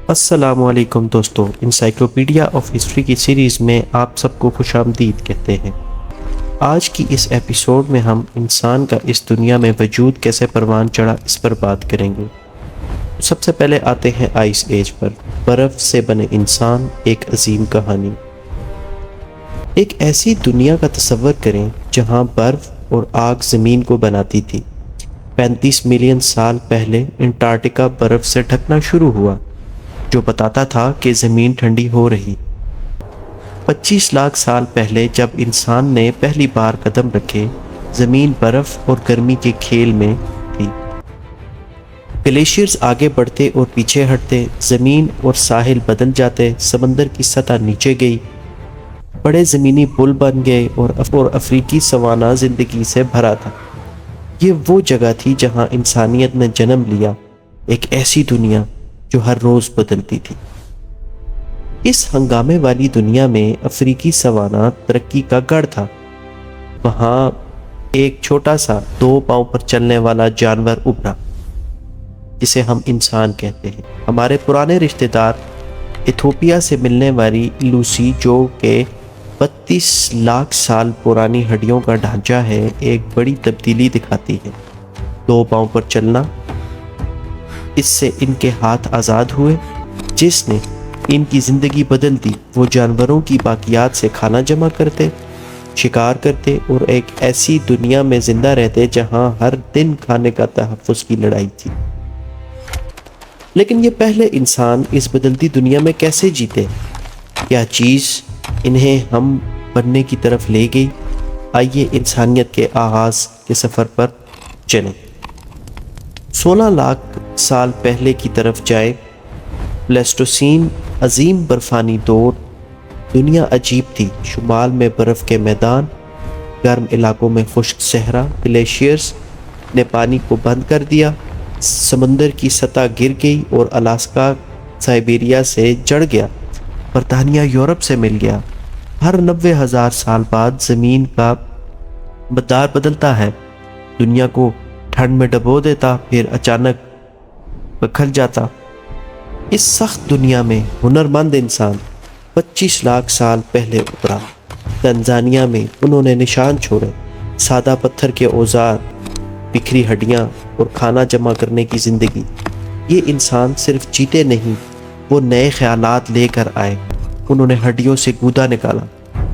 السلام علیکم دوستو، انسائکلوپیڈیا آف ہسٹری کی سیریز میں آپ سب کو خوش آمدید کہتے ہیں۔ آج کی اس ایپیسوڈ میں ہم انسان کا اس دنیا میں وجود کیسے پروان چڑھا اس پر بات کریں گے۔ سب سے پہلے آتے ہیں آئس ایج پر۔ برف سے بنے انسان، ایک عظیم کہانی۔ ایک ایسی دنیا کا تصور کریں جہاں برف اور آگ زمین کو بناتی تھی۔ 35 ملین سال پہلے انٹارکٹیکا برف سے ڈھکنا شروع ہوا، جو بتاتا تھا کہ زمین ٹھنڈی ہو رہی۔ 25 لاکھ سال پہلے جب انسان نے پہلی بار قدم رکھے، زمین برف اور گرمی کے کھیل میں تھی۔ گلیشیئرز آگے بڑھتے اور پیچھے ہٹتے، زمین اور ساحل بدل جاتے، سمندر کی سطح نیچے گئی، بڑے زمینی پل بن گئے اور افریقی سوانہ زندگی سے بھرا تھا۔ یہ وہ جگہ تھی جہاں انسانیت نے جنم لیا، ایک ایسی دنیا جو ہر روز بدلتی تھی۔ اس ہنگامے والی دنیا میں افریقی سوانہ ترقی کا گڑھ تھا۔ وہاں ایک چھوٹا سا 2 پاؤں پر چلنے والا جانور ابھرا، جسے ہم انسان کہتے ہیں۔ ہمارے پرانے رشتہ دار ایتھوپیا سے ملنے والی لوسی، جو کہ 32 لاکھ سال پرانی ہڈیوں کا ڈھانچہ ہے، ایک بڑی تبدیلی دکھاتی ہے۔ 2 پاؤں پر چلنا، اس سے ان کے ہاتھ آزاد ہوئے، جس نے ان کی زندگی بدل دی۔ وہ جانوروں کی باقیات سے کھانا جمع کرتے، شکار کرتے اور ایک ایسی دنیا میں زندہ رہتے جہاں ہر دن کھانے کا تحفظ کی لڑائی تھی۔ لیکن یہ پہلے انسان اس بدلتی دنیا میں کیسے جیتے؟ کیا چیز انہیں ہم بننے کی طرف لے گئی؟ آئیے انسانیت کے آغاز کے سفر پر چلیں۔ 16 لاکھ سال پہلے کی طرف جائے۔ پلیسٹوسین، عظیم برفانی دور۔ دنیا عجیب تھی۔ شمال میں برف کے میدان، گرم علاقوں میں خشک صحرا۔ گلیشیئرز نے پانی کو بند کر دیا، سمندر کی سطح گر گئی اور الاسکا سائبیریا سے جڑ گیا، برطانیہ یورپ سے مل گیا۔ ہر 90,000 سال بعد زمین کا مدار بدلتا ہے، دنیا کو ٹھنڈ میں ڈبو دیتا، پھر اچانک بکھر جاتا۔ اس سخت دنیا میں ہنرمند انسان 25 لاکھ سال پہلے ابھرا۔ تنزانیہ میں انہوں نے نشان چھوڑے، سادہ پتھر کے اوزار، بکھری ہڈیاں اور کھانا جمع کرنے کی زندگی۔ یہ انسان صرف جیتے نہیں، وہ نئے خیالات لے کر آئے۔ انہوں نے ہڈیوں سے گودا نکالا،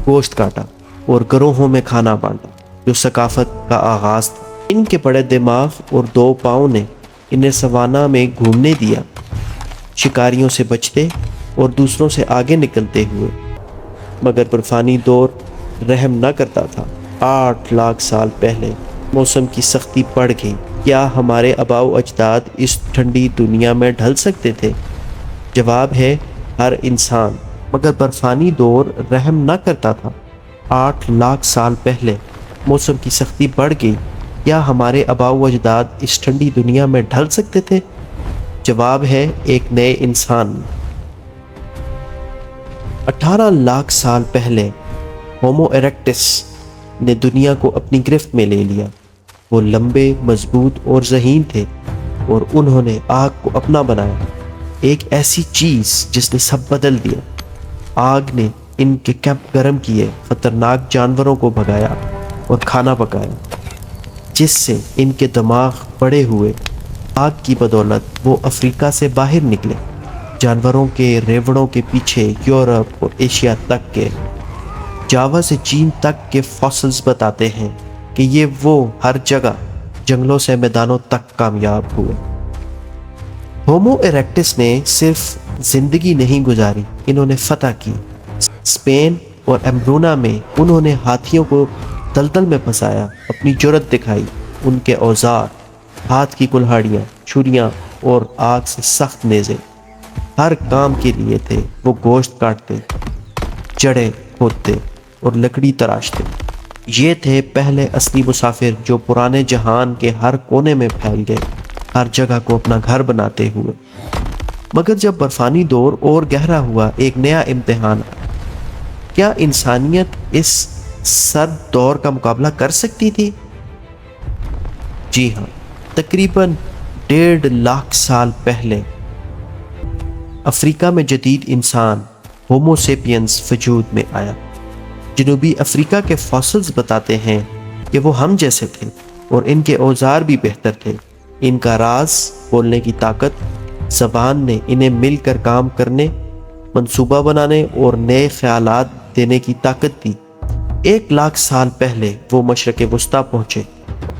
گوشت کاٹا اور گروہوں میں کھانا بانٹا، جو ثقافت کا آغاز تھا۔ ان کے بڑے دماغ اور 2 پاؤں نے انہیں سوانہ میں گھومنے دیا، شکاریوں سے بچتے اور دوسروں سے آگے نکلتے ہوئے۔ مگر برفانی دور رحم نہ کرتا تھا۔ 8 لاکھ سال پہلے موسم کی سختی بڑھ گئی۔ کیا ہمارے آباء و اجداد اس ٹھنڈی دنیا میں ڈھل سکتے تھے؟ جواب ہے ہر انسان۔ مگر برفانی دور رحم نہ کرتا تھا۔ 8 لاکھ سال پہلے موسم کی سختی بڑھ گئی۔ کیا ہمارے آباء و اجداد اس ٹھنڈی دنیا میں ڈھل سکتے تھے؟ جواب ہے ایک نئے انسان۔ 18 لاکھ سال پہلے ہومو ایرکٹس نے دنیا کو اپنی گرفت میں لے لیا۔ وہ لمبے، مضبوط اور ذہین تھے، اور انہوں نے آگ کو اپنا بنایا، ایک ایسی چیز جس نے سب بدل دیا۔ آگ نے ان کے کیمپ گرم کیے، خطرناک جانوروں کو بھگایا اور کھانا پکایا، جس سے ان کے دماغ بڑے ہوئے۔ آگ کی بدولت وہ افریقہ سے باہر نکلے، جانوروں کے ریوڑوں کے پیچھے یورپ اور ایشیا تک کے۔ جاوا سے چین تک کے فاسلز بتاتے ہیں کہ یہ وہ ہر جگہ جنگلوں سے میدانوں تک کامیاب ہوئے۔ ہومو ایرکٹس نے صرف زندگی نہیں گزاری، انہوں نے فتح کی۔ اسپین اور ایمبرونا میں انہوں نے ہاتھیوں کو دلدل میں پھنسایا، اپنی جرأت دکھائی۔ ان کے اوزار، ہاتھ کی کلہاڑیاں، چھریاں اور آگ سے سخت نیزے، ہر کام کے لیے تھے۔ وہ گوشت کاٹتے، جڑیں کھودتے اور لکڑی تراشتے۔ یہ تھے پہلے اصلی مسافر جو پرانے جہان کے ہر کونے میں پھیل گئے، ہر جگہ کو اپنا گھر بناتے ہوئے۔ مگر جب برفانی دور اور گہرا ہوا، ایک نیا امتحان آیا۔ کیا انسانیت اس سرد دور کا مقابلہ کر سکتی تھی؟ جی ہاں، تقریباً 1.5 لاکھ سال پہلے افریقہ میں جدید انسان ہومو سیپینس وجود میں آیا۔ جنوبی افریقہ کے فاسلز بتاتے ہیں کہ وہ ہم جیسے تھے اور ان کے اوزار بھی بہتر تھے۔ ان کا راز بولنے کی طاقت، زبان نے انہیں مل کر کام کرنے، منصوبہ بنانے اور نئے خیالات دینے کی طاقت دی۔ 1,00,000 سال پہلے وہ مشرق وسطیٰ پہنچے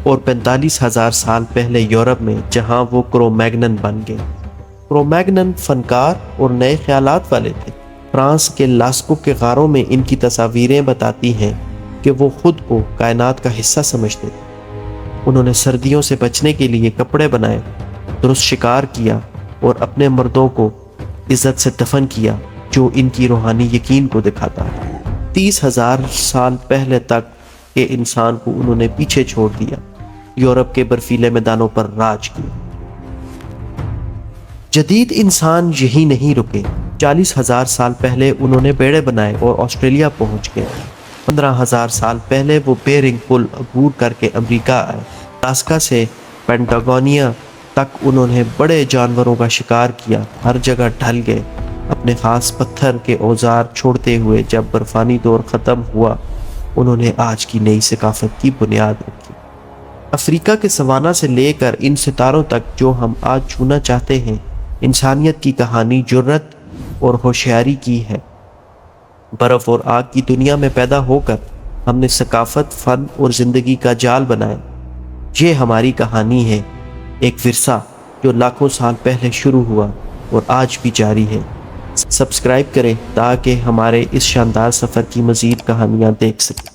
اور 45,000 سال پہلے یورپ میں، جہاں وہ کرومیگنن بن گئے۔ کرومیگنن فنکار اور نئے خیالات والے تھے۔ فرانس کے لاسکو کے غاروں میں ان کی تصاویریں بتاتی ہیں کہ وہ خود کو کائنات کا حصہ سمجھتے تھے۔ انہوں نے سردیوں سے بچنے کے لیے کپڑے بنائے، درست شکار کیا اور اپنے مردوں کو عزت سے دفن کیا، جو ان کی روحانی یقین کو دکھاتا ہے۔ 30,000 سال پہلے تک کے انسان کو انہوں نے پیچھے چھوڑ دیا، یورپ کے برفیلے میدانوں پر راج کیا۔ جدید انسان یہی نہیں رکے۔ 40,000 سال پہلے انہوں نے بیڑے بنائے اور آسٹریلیا پہنچ گئے۔ 15,000 سال پہلے وہ بیرنگ پل عبور کر کے امریکہ آئے۔ الاسکا سے پینٹاگونیا تک انہوں نے بڑے جانوروں کا شکار کیا، ہر جگہ ڈھل گئے، اپنے خاص پتھر کے اوزار چھوڑتے ہوئے۔ جب برفانی دور ختم ہوا، انہوں نے آج کی نئی ثقافت کی بنیاد رکھی۔ افریقہ کے سوانا سے لے کر ان ستاروں تک جو ہم آج چھونا چاہتے ہیں، انسانیت کی کہانی جرت اور ہوشیاری کی ہے۔ برف اور آگ کی دنیا میں پیدا ہو کر ہم نے ثقافت، فن اور زندگی کا جال بنایا۔ یہ ہماری کہانی ہے، ایک ورثہ جو لاکھوں سال پہلے شروع ہوا اور آج بھی جاری ہے۔ سبسکرائب کریں تاکہ ہمارے اس شاندار سفر کی مزید کہانیاں دیکھ سکیں۔